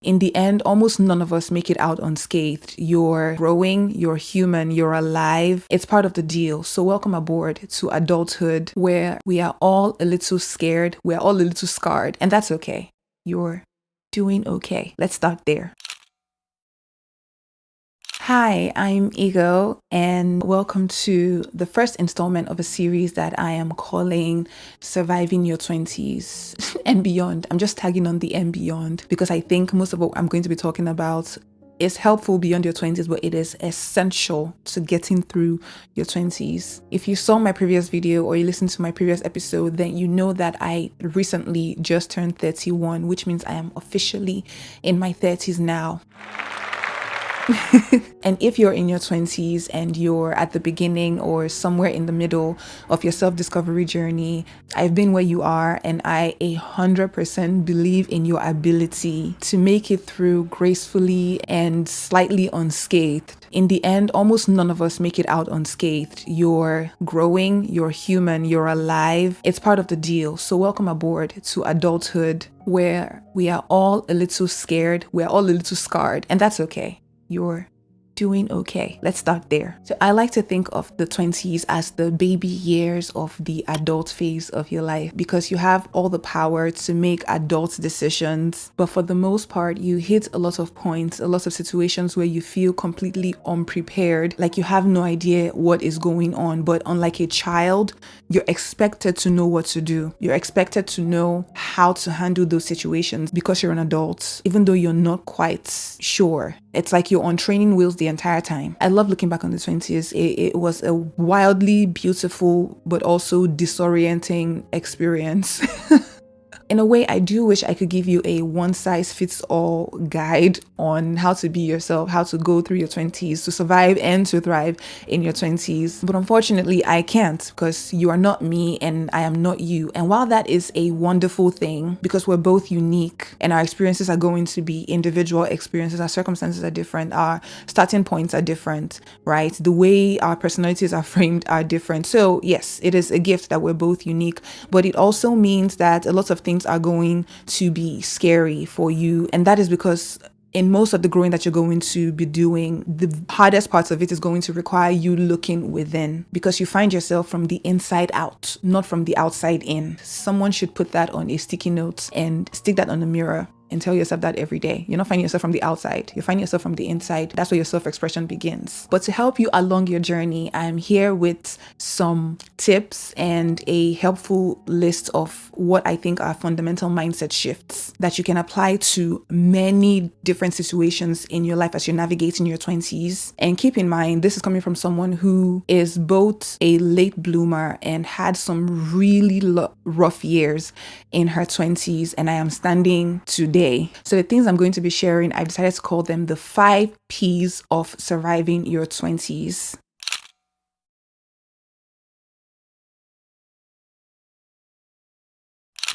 In the end, almost none of us make it out unscathed. You're growing, you're human, you're alive. It's part of the deal. So welcome aboard to adulthood, where we are all a little scared, we're all a little scarred, and that's okay. You're doing okay. Let's start there. Hi, I'm Ego, and welcome to the first installment of a series that I am calling Surviving Your 20s and Beyond. I'm just tagging on the and beyond because I think most of what I'm going to be talking about is helpful beyond your 20s, but it is essential to getting through your 20s. If you saw my previous video or you listened to my previous episode, then you know that I recently just turned 31, which means I am officially in my 30s now. And if you're in your 20s and you're at the beginning or somewhere in the middle of your self-discovery journey, I've been where you are, and I 100% believe in your ability to make it through gracefully and slightly unscathed. In the end, almost none of us make it out unscathed. You're growing, you're human, you're alive. It's part of the deal. So welcome aboard to adulthood, where we are all a little scared, we're all a little scarred, and that's okay. You're doing okay. Let's start there. So I like to think of the 20s as the baby years of the adult phase of your life, because you have all the power to make adult decisions. But for the most part, you hit a lot of points, a lot of situations where you feel completely unprepared, like you have no idea what is going on. But unlike a child, you're expected to know what to do. You're expected to know how to handle those situations because you're an adult, even though you're not quite sure. It's like you're on training wheels the entire time. I love looking back on the 20s. It was a wildly beautiful but also disorienting experience. In a way, I do wish I could give you a one-size-fits-all guide on how to be yourself, how to go through your 20s, to survive and to thrive in your 20s. But unfortunately, I can't, because you are not me and I am not you. And while that is a wonderful thing, because we're both unique and our experiences are going to be individual experiences, our circumstances are different, our starting points are different, right? The way our personalities are framed are different. So yes, it is a gift that we're both unique, but it also means that a lot of things are going to be scary for you. And that is because in most of the growing that you're going to be doing, the hardest parts of it is going to require you looking within, because you find yourself from the inside out, not from the outside in. Someone should put that on a sticky note and stick that on the mirror and tell yourself that every day. You're not finding yourself from the outside. You're finding yourself from the inside. That's where your self-expression begins. But to help you along your journey, I'm here with some tips and a helpful list of what I think are fundamental mindset shifts that you can apply to many different situations in your life as you're navigating your 20s. And keep in mind, this is coming from someone who is both a late bloomer and had some really rough years in her 20s, and I am standing today. So the things I'm going to be sharing, I've decided to call them the 5 P's of surviving your 20s.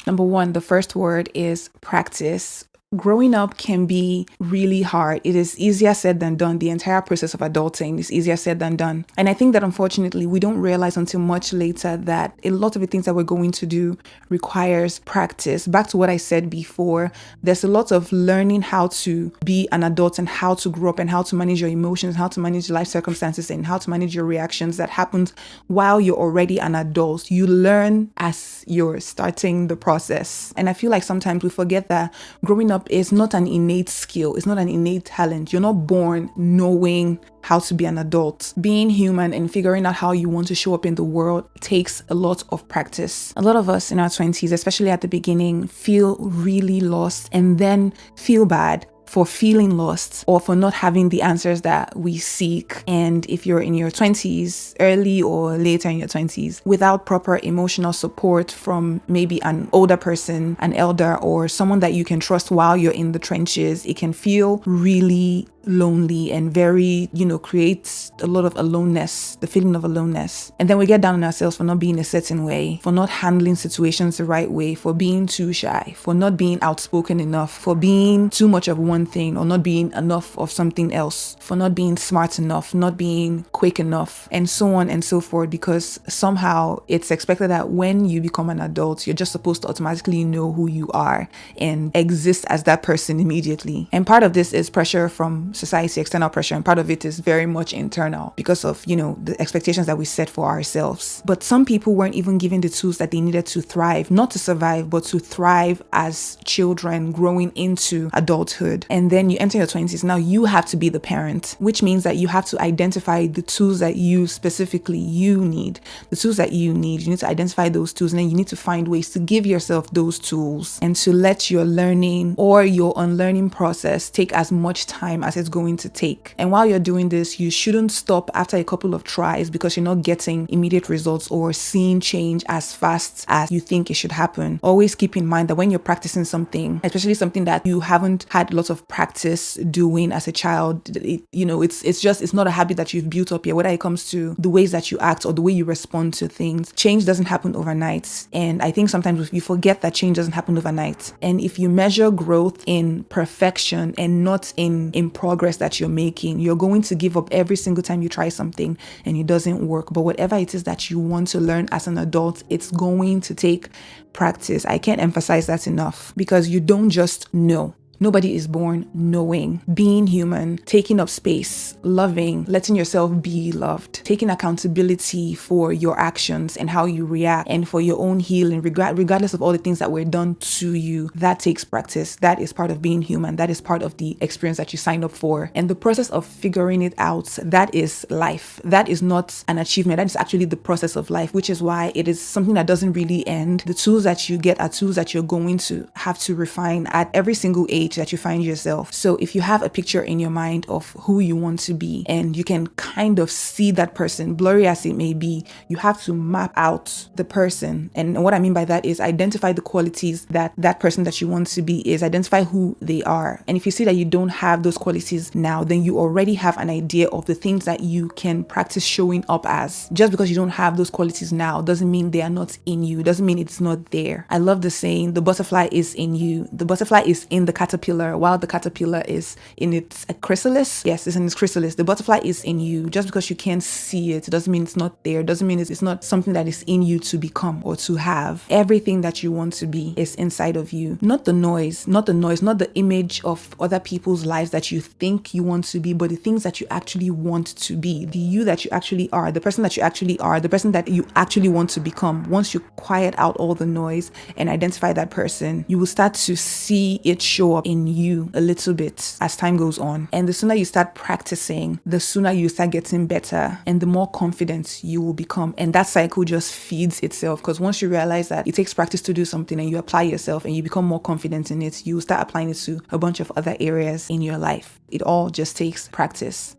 Number 1, the first word is practice. Growing up can be really hard. It is easier said than done. The entire process of adulting is easier said than done. And I think that unfortunately, we don't realize until much later that a lot of the things that we're going to do requires practice. Back to what I said before, there's a lot of learning how to be an adult and how to grow up and how to manage your emotions, how to manage life circumstances, and how to manage your reactions that happens while you're already an adult. You learn as you're starting the process. And I feel like sometimes we forget that growing up is not an innate skill. It's not an innate talent. You're not born knowing how to be an adult. Being human and figuring out how you want to show up in the world takes a lot of practice. A lot of us in our 20s, especially at the beginning, feel really lost and then feel bad for feeling lost or for not having the answers that we seek. And if you're in your 20s, early or later in your 20s, without proper emotional support from maybe an older person, an elder, or someone that you can trust while you're in the trenches, it can feel really lonely and very, creates a lot of aloneness, the feeling of aloneness. And then we get down on ourselves for not being a certain way, for not handling situations the right way, for being too shy, for not being outspoken enough, for being too much of one one thing or not being enough of something else, for not being smart enough, not being quick enough, and so on and so forth, because somehow it's expected that when you become an adult, you're just supposed to automatically know who you are and exist as that person immediately. And part of this is pressure from society, external pressure, and part of it is very much internal because of, the expectations that we set for ourselves. But some people weren't even given the tools that they needed to thrive, not to survive, but to thrive as children growing into adulthood. And then you enter your 20s. Now you have to be the parent, which means that you have to identify the tools that you specifically need, the tools that you need. You need to identify those tools, and then you need to find ways to give yourself those tools and to let your learning or your unlearning process take as much time as it's going to take. And while you're doing this, you shouldn't stop after a couple of tries because you're not getting immediate results or seeing change as fast as you think it should happen. Always keep in mind that when you're practicing something, especially something that you haven't had lots of practice doing as a child, it's not a habit that you've built up yet, whether it comes to the ways that you act or the way you respond to things. Change doesn't happen overnight. And I think sometimes you forget that change doesn't happen overnight. And if you measure growth in perfection and not in progress that you're making, you're going to give up every single time you try something and it doesn't work. But whatever it is that you want to learn as an adult, it's going to take practice. I can't emphasize that enough, because you don't just know. Nobody is born knowing. Being human, taking up space, loving, letting yourself be loved, taking accountability for your actions and how you react, and for your own healing, regardless of all the things that were done to you. That takes practice. That is part of being human. That is part of the experience that you signed up for. And the process of figuring it out, that is life. That is not an achievement. That is actually the process of life, which is why it is something that doesn't really end. The tools that you get are tools that you're going to have to refine at every single age that you find yourself. So if you have a picture in your mind of who you want to be and you can kind of see that person, blurry as it may be, you have to map out the person. And what I mean by that is identify the qualities that that person that you want to be is, identify who they are. And if you see that you don't have those qualities now, then you already have an idea of the things that you can practice showing up as. Just because you don't have those qualities now doesn't mean they are not in you, doesn't mean it's not there. I love the saying, the butterfly is in you. The butterfly is in the caterpillar while the caterpillar is in its chrysalis. Yes, it's in its chrysalis. The butterfly is in you. Just because you can't see it doesn't mean it's not there. Doesn't mean it's not something that is in you to become or to have. Everything that you want to be is inside of you. Not the noise, not the image of other people's lives that you think you want to be, but the things that you actually want to be. The you that you actually are, the person that you actually are, the person that you actually want to become. Once you quiet out all the noise and identify that person, you will start to see it show up in you a little bit as time goes on. And the sooner you start practicing, the sooner you start getting better and the more confident you will become. And that cycle just feeds itself, because once you realize that it takes practice to do something and you apply yourself and you become more confident in it, you start applying it to a bunch of other areas in your life. It all just takes practice.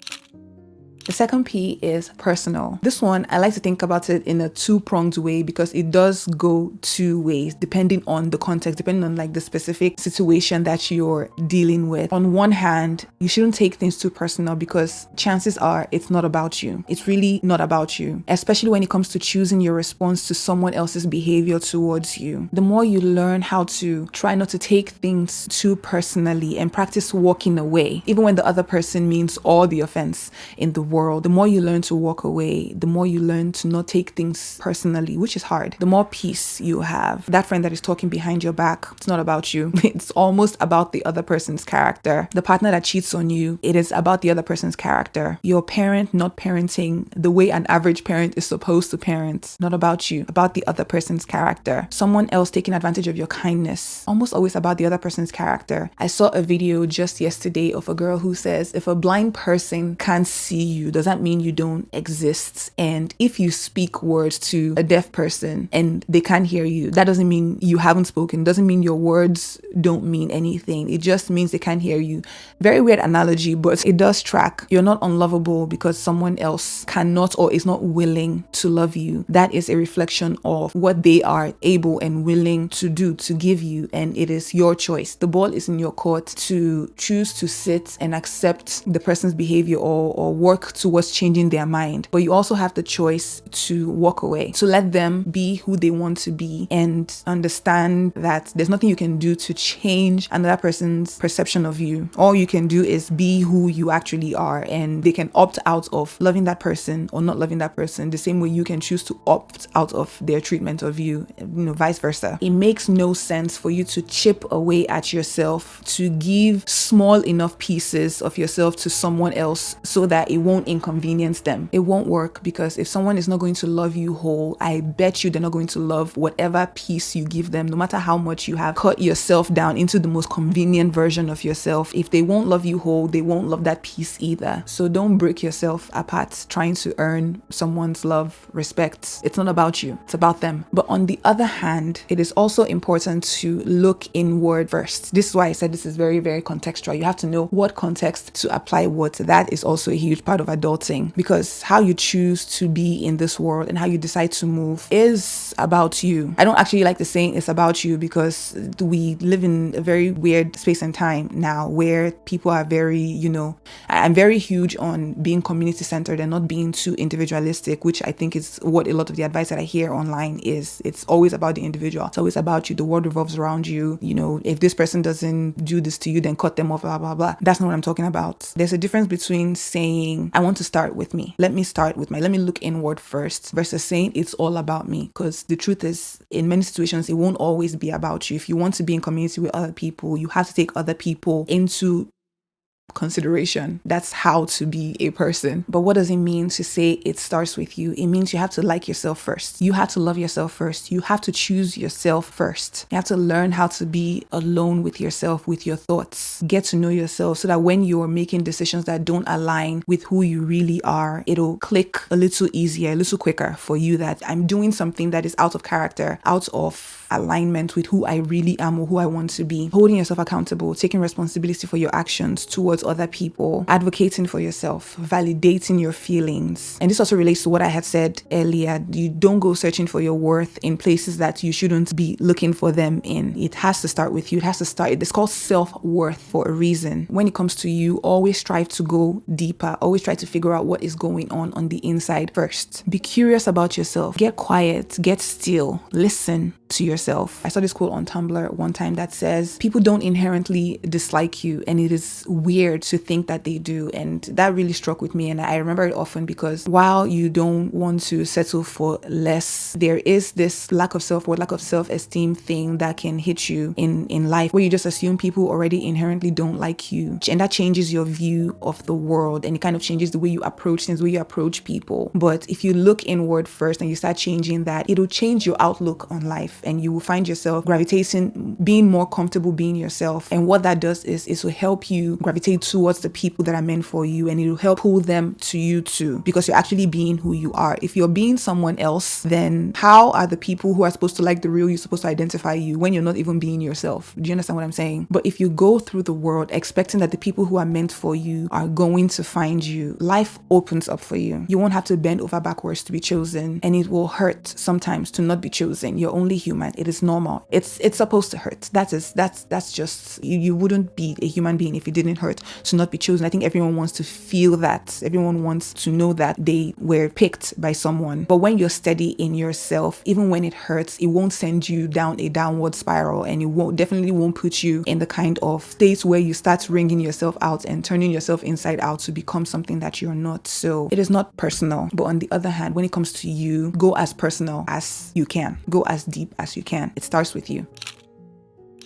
The second P is personal. This one, I like to think about it in a two-pronged way because it does go two ways depending on the context, depending on like the specific situation that you're dealing with. On one hand, you shouldn't take things too personal because chances are it's not about you. It's really not about you, especially when it comes to choosing your response to someone else's behavior towards you. The more you learn how to try not to take things too personally and practice walking away, even when the other person means all the offense in the world, the more you learn to walk away, the more you learn to not take things personally, which is hard, the more peace you have. That friend that is talking behind your back, it's not about you. It's almost about the other person's character. The partner that cheats on you, it is about the other person's character. Your parent not parenting the way an average parent is supposed to parent, not about you, about the other person's character. Someone else taking advantage of your kindness, almost always about the other person's character. I saw a video just yesterday of a girl who says, if a blind person can't see you, does that mean you don't exist? And if you speak words to a deaf person and they can't hear you, that doesn't mean you haven't spoken, doesn't mean your words don't mean anything. It just means they can't hear you. Very weird analogy, but it does track. You're not unlovable because someone else cannot or is not willing to love you. That is a reflection of what they are able and willing to do, to give you, and it is your choice. The ball is in your court to choose to sit and accept the person's behavior or work towards changing their mind. But you also have the choice to walk away, to let them be who they want to be, and understand that there's nothing you can do to change another person's perception of you. All you can do is be who you actually are, and they can opt out of loving that person or not loving that person the same way you can choose to opt out of their treatment of you, vice versa. It makes no sense for you to chip away at yourself, to give small enough pieces of yourself to someone else so that it won't inconvenience them. It won't work, because if someone is not going to love you whole, I bet you they're not going to love whatever piece you give them, no matter how much you have cut yourself down into the most convenient version of yourself. If they won't love you whole, they won't love that piece either. So don't break yourself apart trying to earn someone's love, respect. It's not about you, it's about them. But on the other hand, it is also important to look inward first. This is why I said this is very, very contextual. You have to know what context to apply what. That is also a huge part of adulting, because how you choose to be in this world and how you decide to move is about you. I don't actually like the saying it's about you, because we live in a very weird space and time now where people are very, I'm very huge on being community centered and not being too individualistic, which I think is what a lot of the advice that I hear online is. It's always about the individual. It's always about you. The world revolves around you. If this person doesn't do this to you, then cut them off, blah, blah, blah. That's not what I'm talking about. There's a difference between saying, I want to start with me. Let me look inward first, versus saying it's all about me. Because the truth is, in many situations, it won't always be about you. If you want to be in community with other people, you have to take other people into consideration. That's how to be a person. But what does it mean to say it starts with you? It means you have to like yourself first. You have to love yourself first. You have to choose yourself first. You have to learn how to be alone with yourself, with your thoughts. Get to know yourself so that when you're making decisions that don't align with who you really are, it'll click a little easier, a little quicker for you, that I'm doing something that is out of character, out of alignment with who I really am or who I want to be. Holding yourself accountable, taking responsibility for your actions towards other people, advocating for yourself, validating your feelings. And this also relates to what I had said earlier. You don't go searching for your worth in places that you shouldn't be looking for them in. It has to start with you. It's called self-worth for a reason. When it comes to you, always strive to go deeper. Always try to figure out what is going on the inside first. Be curious about yourself. Get quiet, get still, listen to yourself. I saw this quote on Tumblr one time that says, people don't inherently dislike you, and it is weird to think that they do. And that really struck with me, and I remember it often, because while you don't want to settle for less, there is this lack of self-worth, lack of self-esteem thing that can hit you in life, where you just assume people already inherently don't like you, and that changes your view of the world, and it kind of changes the way you approach things, the way you approach people. But if you look inward first and you start changing that, it'll change your outlook on life, and you will find yourself gravitating, being more comfortable being yourself. And what that does is it will help you gravitate towards the people that are meant for you, and it will help pull them to you too, because you're actually being who you are. If you're being someone else, then how are the people who are supposed to like the real you supposed to identify you when you're not even being yourself? Do you understand what I'm saying? But if you go through the world expecting that the people who are meant for you are going to find you, life opens up for you. You won't have to bend over backwards to be chosen, and it will hurt sometimes to not be chosen. You're only human. It is normal. It's supposed to hurt. That's just, you wouldn't be a human being if it didn't hurt to not be chosen. I think everyone wants to feel that. Everyone wants to know that they were picked by someone. But when you're steady in yourself, even when it hurts, it won't send you down a downward spiral, and it definitely won't put you in the kind of state where you start wringing yourself out and turning yourself inside out to become something that you're not. So it is not personal. But on the other hand, when it comes to you, go as personal as you can. Go as deep as you can. It starts with you.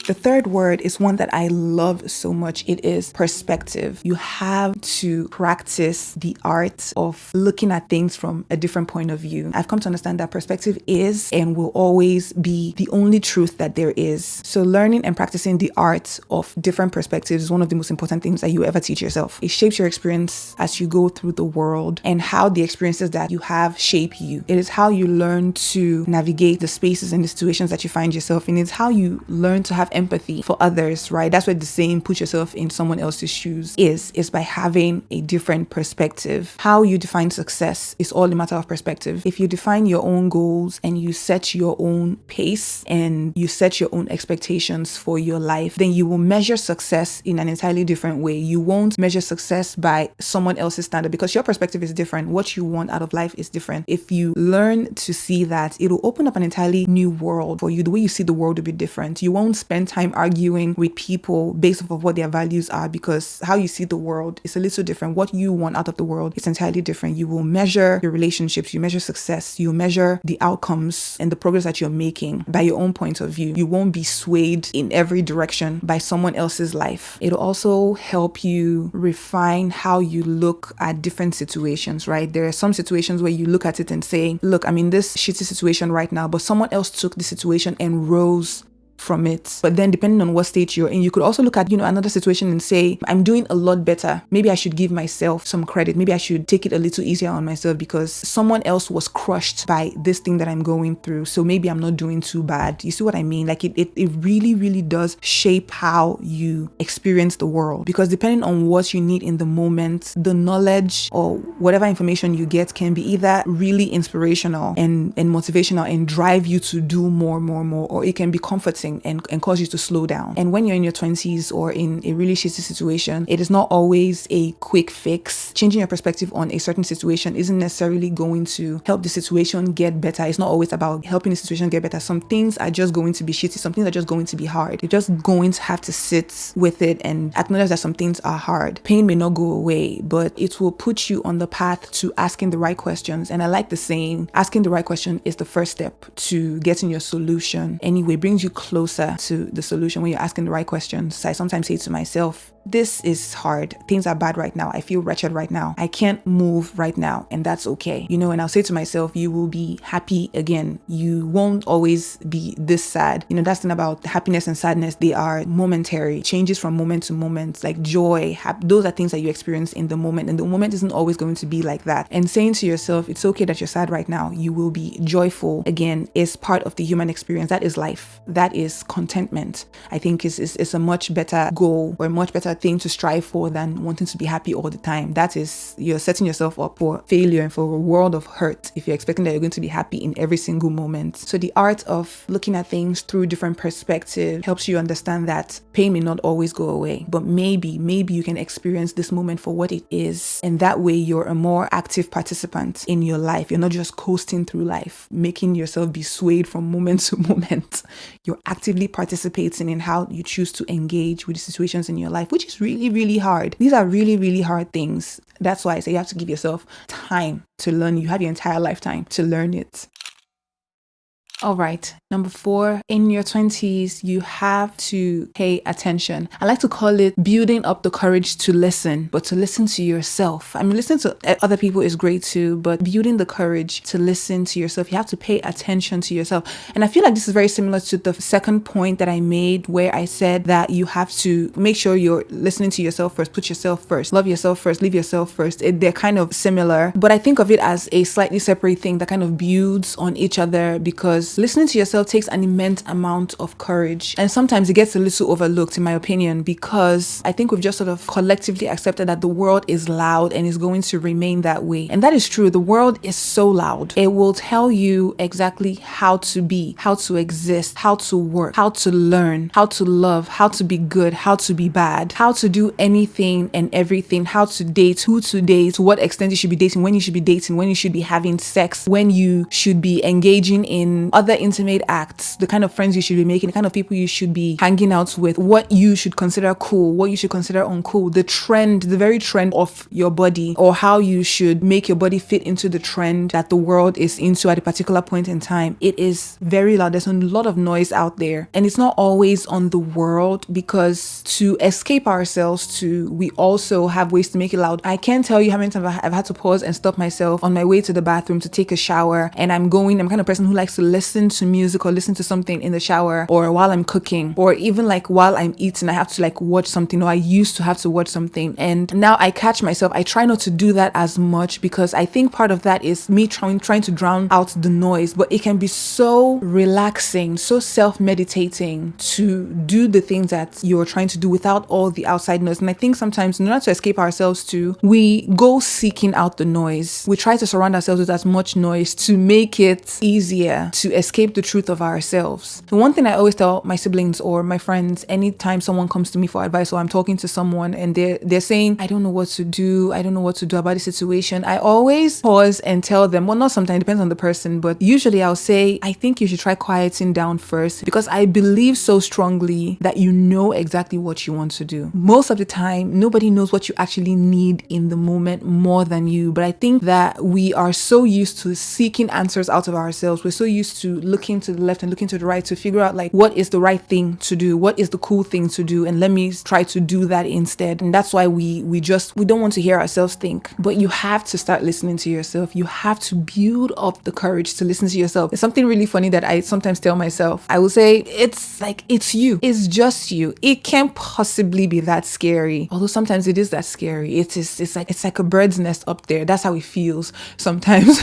The third word is one that I love so much. It is perspective. You have to practice the art of looking at things from a different point of view. I've come to understand that perspective is and will always be the only truth that there is. So learning and practicing the art of different perspectives is one of the most important things that you ever teach yourself. It shapes your experience as you go through the world, and how the experiences that you have shape you. It is how you learn to navigate the spaces and the situations that you find yourself in. It's how you learn to have empathy for others, right? That's what the saying, put yourself in someone else's shoes, is by having a different perspective. How you define success is all a matter of perspective. If you define your own goals and you set your own pace and you set your own expectations for your life, then you will measure success in an entirely different way. You won't measure success by someone else's standard because your perspective is different. What you want out of life is different. If you learn to see that, it'll open up an entirely new world for you. The way you see the world will be different. You won't spend time arguing with people based off of what their values are, because how you see the world is a little different. What you want out of the world is entirely different. You will measure your relationships, you measure success, you measure the outcomes and the progress that you're making by your own point of view. You won't be swayed in every direction by someone else's life. It'll also help you refine how you look at different situations, right? There are some situations where you look at it and say, look, I'm in this shitty situation right now, but someone else took the situation and rose from it. But then depending on what stage you're in, you could also look at, another situation and say, I'm doing a lot better. Maybe I should give myself some credit. Maybe I should take it a little easier on myself because someone else was crushed by this thing that I'm going through. So maybe I'm not doing too bad. You see what I mean? Like it really, really does shape how you experience the world, because depending on what you need in the moment, the knowledge or whatever information you get can be either really inspirational and motivational and drive you to do more, or it can be comforting and cause you to slow down. And when you're in your 20s or in a really shitty situation, it is not always a quick fix. Changing your perspective on a certain situation isn't necessarily going to help the situation get better. It's not always about helping the situation get better. Some things are just going to be shitty. Some things are just going to be hard. You're just going to have to sit with it and acknowledge that some things are hard. Pain may not go away, but it will put you on the path to asking the right questions. And I like the saying, asking the right question is the first step to getting your solution. Anyway, brings you closer to the solution when you're asking the right questions. I sometimes say to myself, this is hard. Things are bad right now. I feel wretched right now. I can't move right now, and that's okay. And I'll say to myself, you will be happy again. You won't always be this sad. That's the thing about happiness and sadness. They are momentary, changes from moment to moment, like joy. Those are things that you experience in the moment, and the moment isn't always going to be like that. And saying to yourself, it's okay that you're sad right now. You will be joyful again is part of the human experience. That is life. That is contentment. I think is a much better goal or a much better thing to strive for than wanting to be happy all the time. That is, you're setting yourself up for failure and for a world of hurt if you're expecting that you're going to be happy in every single moment. So the art of looking at things through different perspectives helps you understand that pain may not always go away, but maybe you can experience this moment for what it is. And that way you're a more active participant in your life. You're not just coasting through life, making yourself be swayed from moment to moment. You're actively participating in how you choose to engage with the situations in your life, which is really, really hard. These are really, really hard things. That's why I say you have to give yourself time to learn. You have your entire lifetime to learn it. All right. Number 4, in your 20s, you have to pay attention. I like to call it building up the courage to listen, but to listen to yourself. Listening to other people is great too, but building the courage to listen to yourself, you have to pay attention to yourself. And I feel like this is very similar to the second point that I made, where I said that you have to make sure you're listening to yourself first, put yourself first, love yourself first, leave yourself first. They're kind of similar, but I think of it as a slightly separate thing that kind of builds on each other, because listening to yourself takes an immense amount of courage. And sometimes it gets a little overlooked, in my opinion, because I think we've just sort of collectively accepted that the world is loud and is going to remain that way. And that is true. The world is so loud. It will tell you exactly how to be, how to exist, how to work, how to learn, how to love, how to be good, how to be bad, how to do anything and everything, how to date, who to date, to what extent you should be dating, when you should be dating, when you should be having sex, when you should be engaging in other intimate acts, the kind of friends you should be making, the kind of people you should be hanging out with, what you should consider cool, what you should consider uncool, the trend, the very trend of your body, or how you should make your body fit into the trend that the world is into at a particular point in time. It is very loud. There's a lot of noise out there, and it's not always on the world, because to escape ourselves we also have ways to make it loud. I can't tell you how many times I've had to pause and stop myself on my way to the bathroom to take a shower, and I'm kind of person who likes to listen listen to music or listen to something in the shower or while I'm cooking, or even like while I'm eating, I have to like watch something, or I used to have to watch something. And now I catch myself, I try not to do that as much, because I think part of that is me trying to drown out the noise. But it can be so relaxing, so self-meditating to do the things that you're trying to do without all the outside noise. And I think sometimes in order to escape ourselves too, we go seeking out the noise. We try to surround ourselves with as much noise to make it easier to escape the truth of ourselves. The one thing I always tell my siblings or my friends anytime someone comes to me for advice, or I'm talking to someone and they're saying, I don't know what to do about the situation, I always pause and tell them, well, not sometimes, it depends on the person, but usually I'll say, I think you should try quieting down first, because I believe so strongly that you know exactly what you want to do. Most of the time, nobody knows what you actually need in the moment more than you. But I think that we are so used to seeking answers out of ourselves. We're so used to looking to the left and looking to the right to figure out like what is the right thing to do, what is the cool thing to do, and let me try to do that instead. And that's why we don't want to hear ourselves think. But you have to start listening to yourself. You have to build up the courage to listen to yourself. It's something really funny that I sometimes tell myself. I will say, it's like, it's you. It's just you. It can't possibly be that scary. Although sometimes it is that scary. It's like a bird's nest up there. That's how it feels sometimes.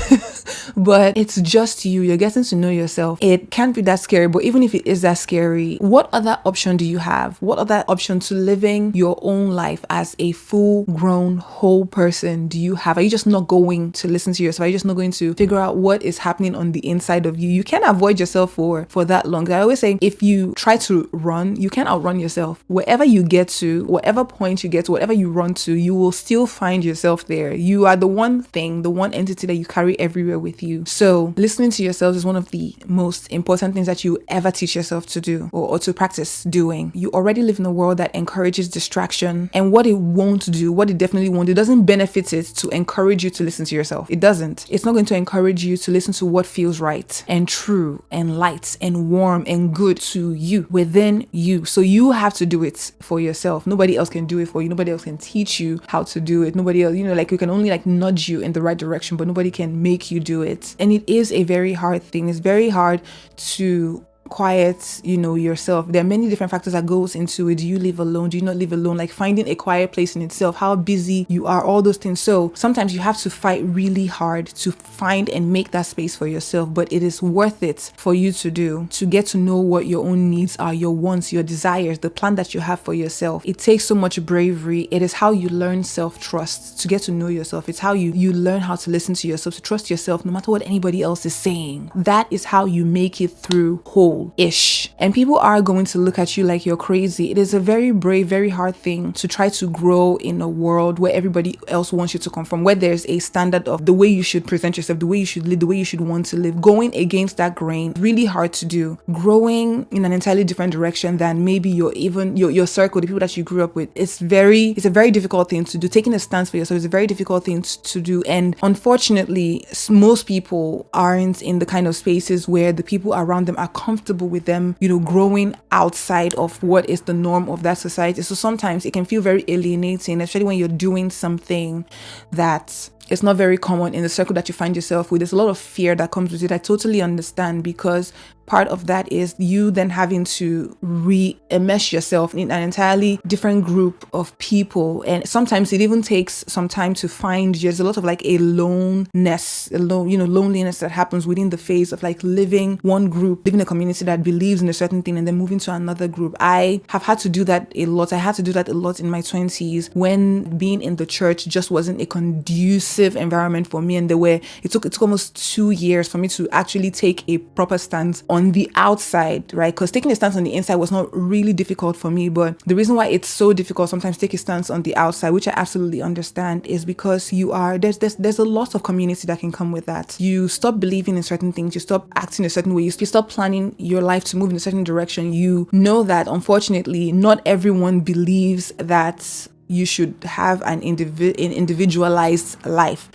But it's just you. You're getting to know yourself. It can't be that scary. But even if it is that scary, what other option do you have? What other option to living your own life as a full-grown whole person do you have? Are you just not going to listen to yourself? Are you just not going to figure out what is happening on the inside of you? You can't avoid yourself for that long. I always say, if you try to run, you can't outrun yourself. Wherever you get to, whatever point you get to, whatever you run to, you will still find yourself there. You are the one thing, the one entity that you carry everywhere with you. So listening to yourself is one of the most important things that you ever teach yourself to do, or to practice doing. You already live in a world that encourages distraction, and what it won't do, what it definitely won't do, doesn't benefit it to encourage you to listen to yourself. It doesn't. It's not going to encourage you to listen to what feels right and true and light and warm and good to you, within you. So you have to do it for yourself. Nobody else can do it for you. Nobody else can teach you how to do it. Nobody else, like we can only like nudge you in the right direction, but nobody can make you do it. And it is a very hard thing. It's very hard to quiet, yourself. There are many different factors that goes into it. Do you live alone? Do you not live alone? Like finding a quiet place in itself, how busy you are, all those things. So sometimes you have to fight really hard to find and make that space for yourself, but it is worth it for you to do, to get to know what your own needs are, your wants, your desires, the plan that you have for yourself. It takes so much bravery. It is how you learn self-trust, to get to know yourself. It's how you learn how to listen to yourself, to trust yourself no matter what anybody else is saying. That is how you make it through whole-ish. And people are going to look at you like you're crazy. It is a very brave, very hard thing to try to grow in a world where everybody else wants you to come from, where there's a standard of the way you should present yourself, the way you should live, the way you should want to live. Going against that grain, really hard to do. Growing in an entirely different direction than maybe your circle, the people that you grew up with. It's a very difficult thing to do. Taking a stance for yourself is a very difficult thing to do. And unfortunately, most people aren't in the kind of spaces where the people around them are comfortable with them, growing outside of what is the norm of that society. So sometimes it can feel very alienating, especially when you're doing something that it's not very common in the circle that you find yourself with. There's a lot of fear that comes with it. I totally understand, because part of that is you then having to re-immerse yourself in an entirely different group of people. And sometimes it even takes some time to find. There's a lot of like a loneliness that happens within the phase of like living one group, living a community that believes in a certain thing and then moving to another group. I have had to do that a lot. I had to do that a lot in my 20s when being in the church just wasn't a conducive environment for me. And it took almost 2 years for me to actually take a proper stance on the outside, right? Because taking a stance on the inside was not really difficult for me, but the reason why it's so difficult sometimes to take a stance on the outside, which I absolutely understand, is because there's a lot of community that can come with that. You stop believing in certain things, you stop acting a certain way, you stop planning your life to move in a certain direction. You know that unfortunately not everyone believes that you should have an individualized life.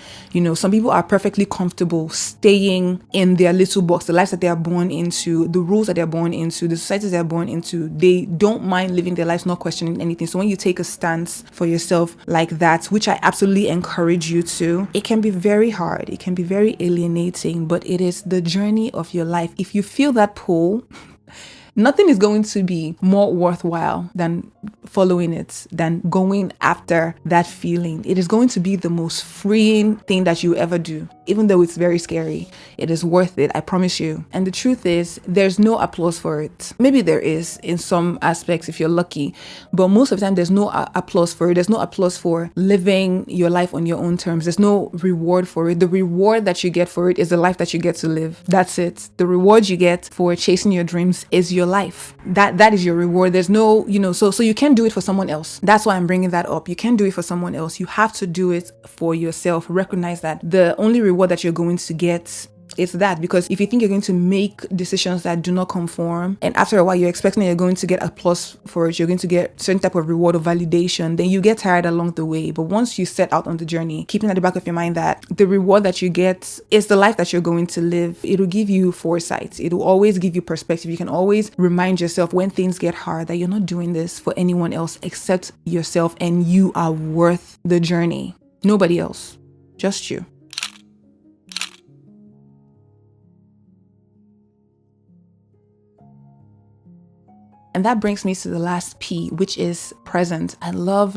Some people are perfectly comfortable staying in their little box, the lives that they are born into, the rules that they're born into, the societies they're born into. They don't mind living their lives, not questioning anything. So when you take a stance for yourself like that, which I absolutely encourage you to, it can be very hard. It can be very alienating, but it is the journey of your life. If you feel that pull, nothing is going to be more worthwhile than following it, than going after that feeling. It is going to be the most freeing thing that you ever do. Even though it's very scary, it is worth it, I promise you. And the truth is, there's no applause for it. Maybe there is in some aspects if you're lucky, but most of the time there's no applause for it. There's no applause for living your life on your own terms. There's no reward for it. The reward that you get for it is the life that you get to live. That's it. The reward you get for chasing your dreams is your life. That is your reward. There's no, so you can't do it for someone else. That's why I'm bringing that up. You can't do it for someone else. You have to do it for yourself. Recognize that the only reward that you're going to get, it's that. Because if you think you're going to make decisions that do not conform, and after a while you're expecting that you're going to get applause for it, you're going to get certain type of reward or validation, then you get tired along the way. But once you set out on the journey, keeping at the back of your mind that the reward that you get is the life that you're going to live, it will give you foresight. It will always give you perspective. You can always remind yourself when things get hard that you're not doing this for anyone else except yourself, and you are worth the journey. Nobody else, just you. And that brings me to the last P, which is present. I love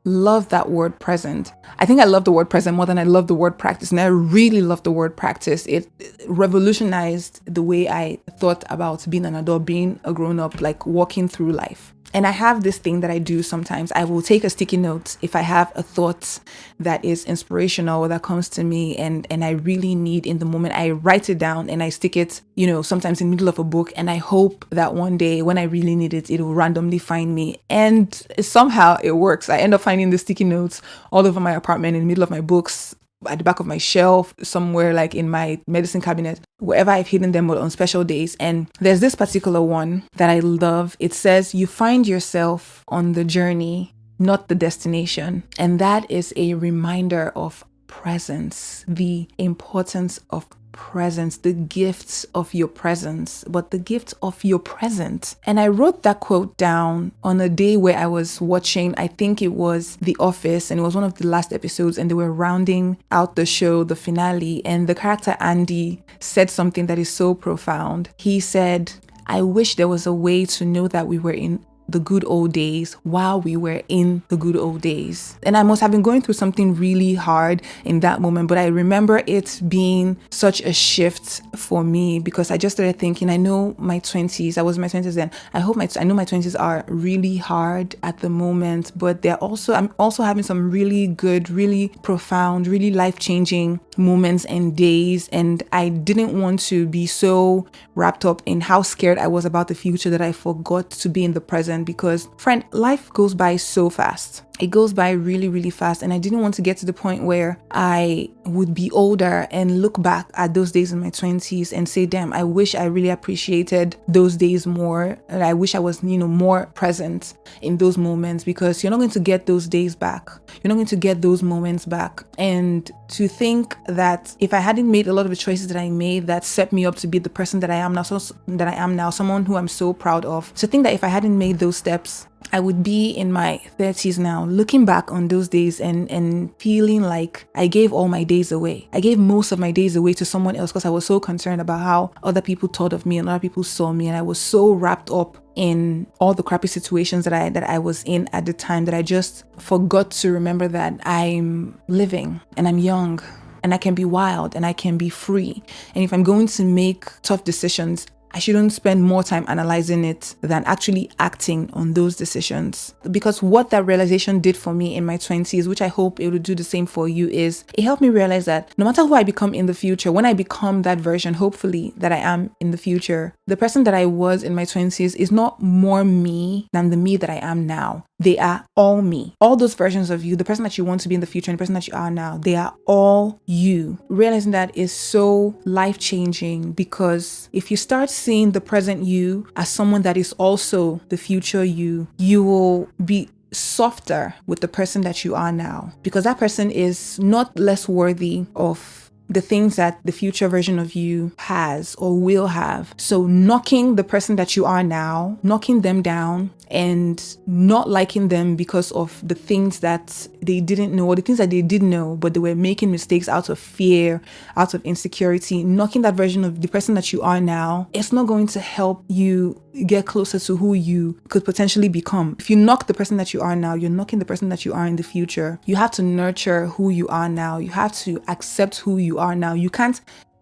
that word present. I think I love the word present more than I love the word practice. And I really love the word practice. It revolutionized the way I thought about being an adult, being a grown-up, like walking through life. And I have this thing that I do sometimes. I will take a sticky note if I have a thought that is inspirational or that comes to me and I really need in the moment. I write it down and I stick it, sometimes in the middle of a book. And I hope that one day when I really need it, it will randomly find me. And somehow it works. I end up finding the sticky notes all over my apartment, in the middle of my books, at the back of my shelf, somewhere like in my medicine cabinet, wherever I've hidden them on special days. And there's this particular one that I love. It says, you find yourself on the journey, not the destination. And that is a reminder of presence, the importance of presence, the gifts of your presence, but the gift of your present. And I wrote that quote down on a day where I was watching, I think it was The Office, and it was one of the last episodes, and they were rounding out the show, the finale, and the character Andy said something that is so profound. He said, I wish there was a way to know that we were in the good old days while we were in the good old days. And I must have been going through something really hard in that moment, but I remember it being such a shift for me because I just started thinking, I know my 20s, I was in my 20s then. I know my 20s are really hard at the moment, but I'm also having some really good, really profound, really life-changing moments and days. And I didn't want to be so wrapped up in how scared I was about the future that I forgot to be in the present. Because, friend, life goes by so fast. It goes by really, really fast. And I didn't want to get to the point where I would be older and look back at those days in my 20s and say, damn, I wish I really appreciated those days more. And I wish I was, more present in those moments, because you're not going to get those days back. You're not going to get those moments back. And to think that if I hadn't made a lot of the choices that I made that set me up to be the person that I am now, someone who I'm so proud of, to think that if I hadn't made those steps, I would be in my 30s now, looking back on those days and feeling like I gave all my days away. I gave most of my days away to someone else because I was so concerned about how other people thought of me and other people saw me. And I was so wrapped up in all the crappy situations that I was in at the time that I just forgot to remember that I'm living and I'm young and I can be wild and I can be free. And if I'm going to make tough decisions, I shouldn't spend more time analyzing it than actually acting on those decisions. Because what that realization did for me in my 20s, which I hope it will do the same for you, is it helped me realize that no matter who I become in the future, when I become that version, hopefully, that I am in the future, the person that I was in my 20s is not more me than the me that I am now. They are all me. All those versions of you, the person that you want to be in the future and the person that you are now, they are all you. Realizing that is so life-changing, because if you start seeing the present you as someone that is also the future you, you will be softer with the person that you are now, because that person is not less worthy of the things that the future version of you has or will have. So knocking the person that you are now, knocking them down and not liking them because of the things that they didn't know or the things that they did know, but they were making mistakes out of fear, out of insecurity, knocking that version of the person that you are now, it's not going to help you get closer to who you could potentially become. If you knock the person that you are now, you're knocking the person that you are in the future. You have to nurture who you are now. You have to accept who you are now. You can't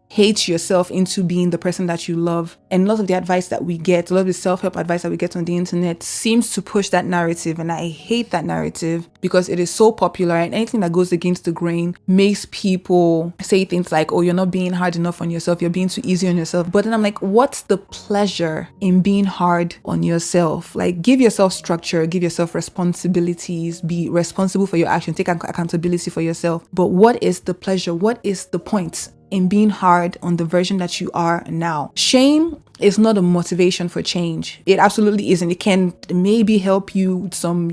hate yourself into being the person that you love. And a lot of the advice that we get, a lot of the self-help advice that we get on the internet seems to push that narrative. And I hate that narrative because it is so popular, and anything that goes against the grain makes people say things like, oh, you're not being hard enough on yourself, you're being too easy on yourself. But then I'm like, what's the pleasure in being hard on yourself? Like, give yourself structure, give yourself responsibilities, be responsible for your action, take accountability for yourself. But what is the pleasure? What is the point in being hard on the version that you are now? Shame is not a motivation for change. It absolutely isn't. It can maybe help you with some,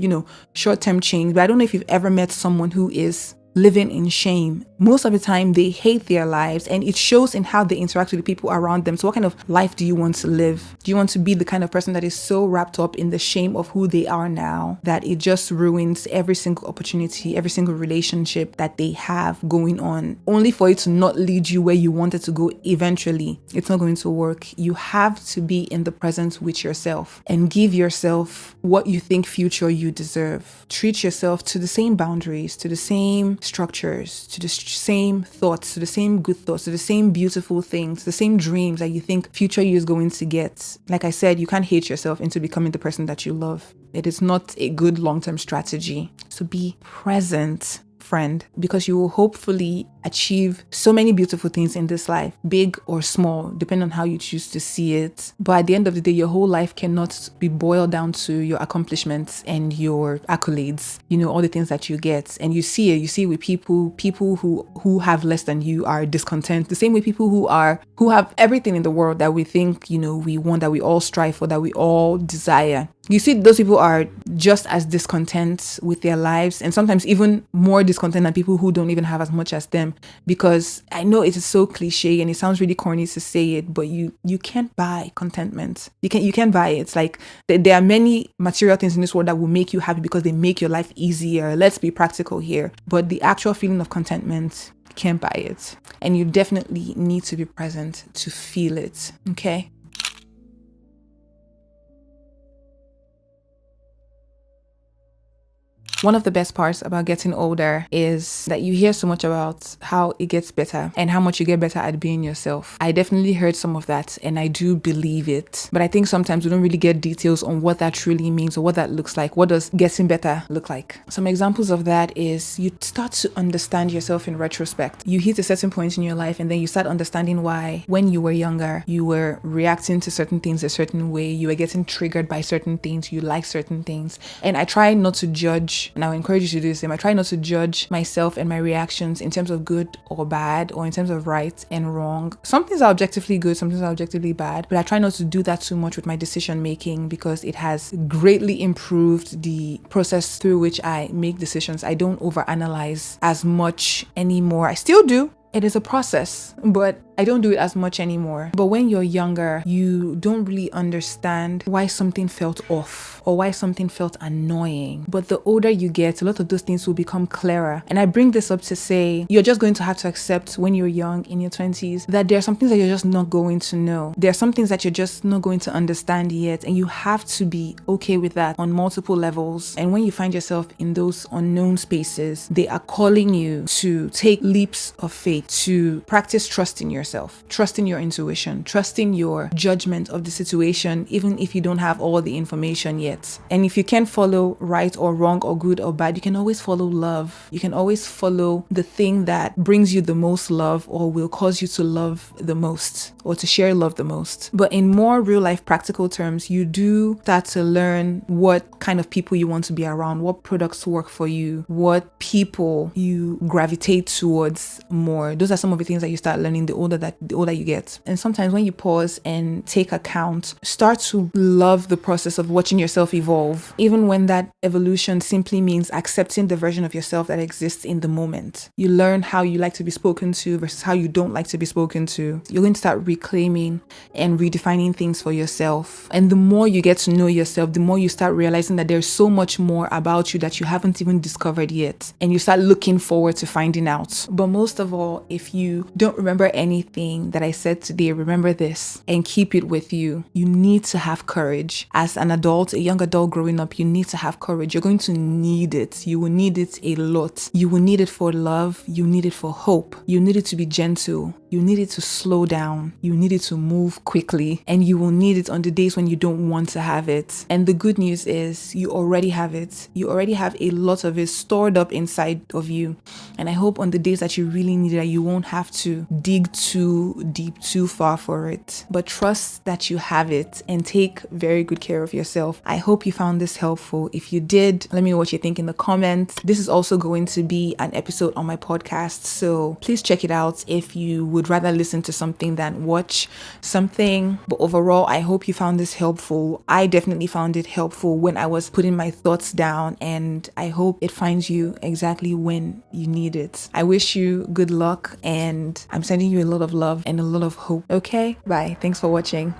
short-term change, but I don't know if you've ever met someone who is living in shame. Most of the time they hate their lives, and it shows in how they interact with the people around them. So what kind of life do you want to live? Do you want to be the kind of person that is so wrapped up in the shame of who they are now that it just ruins every single opportunity, every single relationship that they have going on, only for it to not lead you where you wanted to go eventually? It's not going to work. You have to be in the present with yourself and give yourself what you think future you deserve. Treat yourself to the same boundaries, to the same structures, to the same thoughts, to the same good thoughts, to the same beautiful things, the same dreams that you think future you is going to get. Like I said, you can't hate yourself into becoming the person that you love. It is not a good long-term strategy. So be present, friend, because you will hopefully achieve so many beautiful things in this life, big or small, depending on how you choose to see it. But at the end of the day, your whole life cannot be boiled down to your accomplishments and your accolades, all the things that you get. And you see it with people who have less than you are discontent. The same way people who have everything in the world that we think, we want, that we all strive for, that we all desire. You see, those people are just as discontent with their lives, and sometimes even more discontent than people who don't even have as much as them. Because I know it is so cliche and it sounds really corny to say it, but you can't buy contentment. You can't buy it. It's like there are many material things in this world that will make you happy because they make your life easier. Let's be practical here. But the actual feeling of contentment, you can't buy it. And you definitely need to be present to feel it. Okay? One of the best parts about getting older is that you hear so much about how it gets better and how much you get better at being yourself. I definitely heard some of that, and I do believe it. But I think sometimes we don't really get details on what that truly means or what that looks like. What does getting better look like? Some examples of that is you start to understand yourself in retrospect. You hit a certain point in your life, and then you start understanding why when you were younger, you were reacting to certain things a certain way. You were getting triggered by certain things. You like certain things. And I try not to judge, and I would encourage you to do the same. I try not to judge myself and my reactions in terms of good or bad, or in terms of right and wrong. Some things are objectively good, some things are objectively bad, but I try not to do that too much with my decision making because it has greatly improved the process through which I make decisions. I don't overanalyze as much anymore. I still do. It is a process, but I don't do it as much anymore. But when you're younger, you don't really understand why something felt off or why something felt annoying. But the older you get, a lot of those things will become clearer. And I bring this up to say, you're just going to have to accept when you're young, in your 20s, that there are some things that you're just not going to know. There are some things that you're just not going to understand yet. And you have to be okay with that on multiple levels. And when you find yourself in those unknown spaces, they are calling you to take leaps of faith, to practice trust in yourself, trust in your intuition, trust in your judgment of the situation, even if you don't have all the information yet. And if you can't follow right or wrong or good or bad, you can always follow love. You can always follow the thing that brings you the most love or will cause you to love the most or to share love the most. But in more real life practical terms, you do start to learn what kind of people you want to be around, what products work for you, what people you gravitate towards more. Those are some of the things that you start learning the older you get. And sometimes when you pause and take account, start to love the process of watching yourself evolve, even when that evolution simply means accepting the version of yourself that exists in the moment. You learn how you like to be spoken to versus how you don't like to be spoken to. You're going to start reclaiming and redefining things for yourself. And the more you get to know yourself, the more you start realizing that there's so much more about you that you haven't even discovered yet. And you start looking forward to finding out. But most of all, if you don't remember anything that I said today, remember this and keep it with you. You need to have courage. As an adult, a young adult growing up, you need to have courage. You're going to need it. You will need it a lot. You will need it for love. You need it for hope. You need it to be gentle. You need it to slow down. You need it to move quickly. And you will need it on the days when you don't want to have it. And the good news is you already have it. You already have a lot of it stored up inside of you. And I hope on the days that you really need it, you won't have to dig too deep, too far for it. But trust that you have it and take very good care of yourself. I hope you found this helpful. If you did, let me know what you think in the comments. This is also going to be an episode on my podcast, so please check it out if you would rather listen to something than watch something. But overall, I hope you found this helpful. I definitely found it helpful when I was putting my thoughts down, and I hope it finds you exactly when you need it. I wish you good luck, and I'm sending you a lot of love and a lot of hope. Okay? Bye. Thanks for watching.